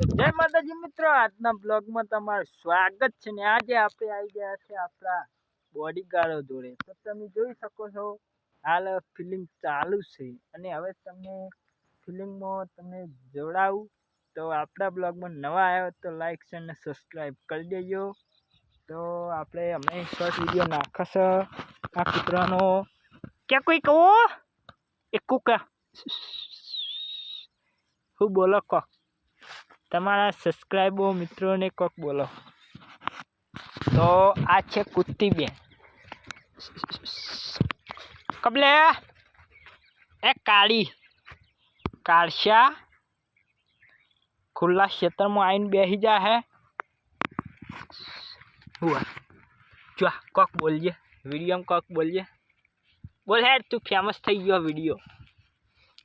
જય માતાજી મિત્રો, આજના બ્લોગમાં તમારું સ્વાગત છે ને આજે આપણે આવી ગયા છે આપણા બોડીગાર્ડો જોડે। તો તમે જોઈ શકો છો હાલ ફિલિંગ ચાલુ છે અને હવે તમને ફિલિંગમાં તમને જોડાવું તો આપણા બ્લોગમાં નવા આવ્યો તો લાઈક છે અને સબસ્ક્રાઈબ કરી દેજો। તો આપણે હમણાં શોર્ટ વિડીયો નાખશે આ કૂતરાનો ક્યાં કોઈ કહો એક કૂકા હું બોલો કો તમારા સબસ્ક્રાઈબો મિત્રોને કોક બોલો। તો આ છે કુત્તી બેન કબલે એ કાળી કાળશા ખુલ્લા ક્ષેત્રમાં આવીને બેસી જા હે હુआ જો કોક બોલજે વિડીયોમાં કોક બોલજે બોલ યાર તું ફેમસ થઈ ગયો વિડીયો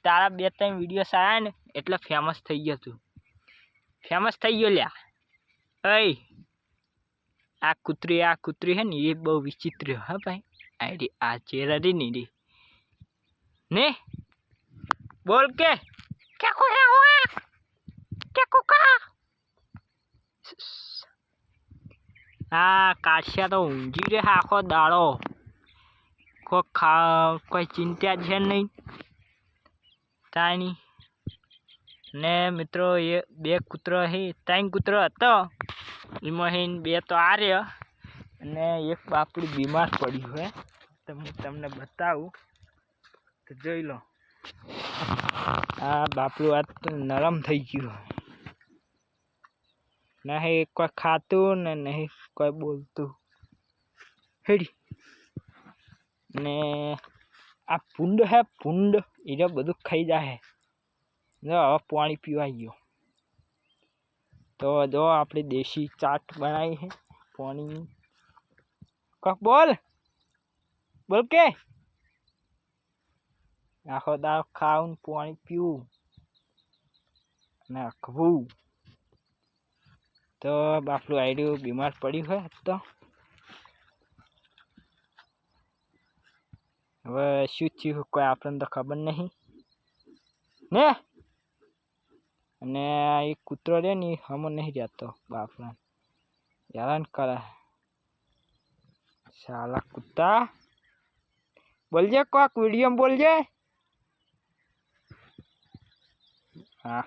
તારા 2-3 વિડીયોસ આવ્યા ને એટલે ફેમસ થઈ ગયો તું फेमस થઈ ગયો લ્યા। અય આ કૂતરી હે ને એ બહુ વિચિત્ર હા ભાઈ આડી આ ચેહરા રી ની રી ને બોલ કે ક્યાં કો હે હુઆ ક્યાં કુકા આ કાશિયા તો ઊંઘી રે આખો દાડો કોઈ ચિંતા છે નહીં તાની ને મિત્રો એ 2 કૂતરા હે 3 કૂતરા હતો એમાં હે 2 તો આ રહ્યા અને એક બાપડી બીમાર પડી હોય તો હું તમને બતાવું તો જોઈ લો આ બાપડું આ તો નરમ થઈ ગયું નહીં કોઈ ખાતું ને નહીં કોઈ બોલતું હેડી ને આ ભૂંડ હે ભૂંડ એ બધું ખાઈ જાય જો હવે પાણી પીવા ગયો તો જો આપણે દેશી ચાટ બનાવી છે પાણી કોક બોલ બોલ કે આખો દાળ ખાવું પાણી પીવું નાખવું તો બાપડું આયડું બીમાર પડ્યું હોય તો હવે શું થયું કોઈ આપણને તો ખબર નહીં ને અને એક કૂતરો રે ને હમો નહીં રહેતો બાપડા હેરાન કરે સાલા કૂતા બોલજે કોક વિડીયો બોલજે હા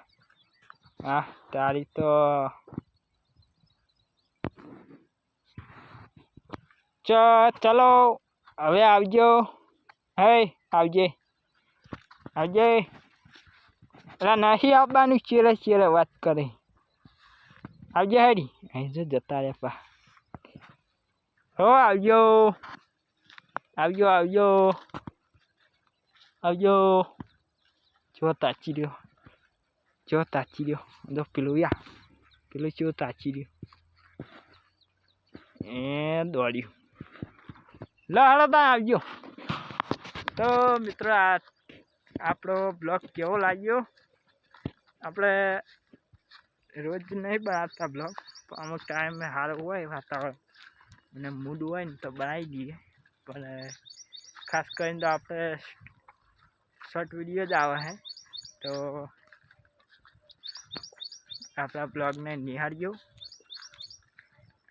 હા તારી તો ચલો હવે આવજો હે આવજે આવજે અલા નહીં આવવાનું ચેરે વાત કરે આવજે હેડી અહીં જો જતા રે પા હો આવજો આવજો આવજો આવજો જો તાચી રહ્યો જો પેલું જો તાચી રહ્યો એ દોડ્યું લો હાલો તા આવજો। તો મિત્રો આ આપણો બ્લોગ કેવો લાગ્યો આપણે રોજ નહીં બનાવતા બ્લોગ પણ અમુક ટાઈમે સારું હોય વાતાવરણ અને મૂડ હોય ને તો બનાવી દઈએ પણ ખાસ કરીને તો આપણે શોર્ટ વિડીયો જ આવે છે તો આપણા બ્લોગને નિહાળજો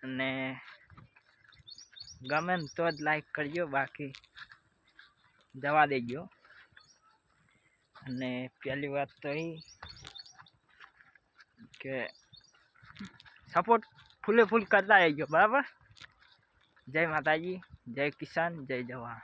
અને ગમે તો જ લાઈક કરજો બાકી જવા દેજો અને પહેલી વાત તો એ કે સપોર્ટ ફૂલે ફૂલ કરતા રહેજો બરાબર। જય માતાજી જય કિસાન જય જવાન।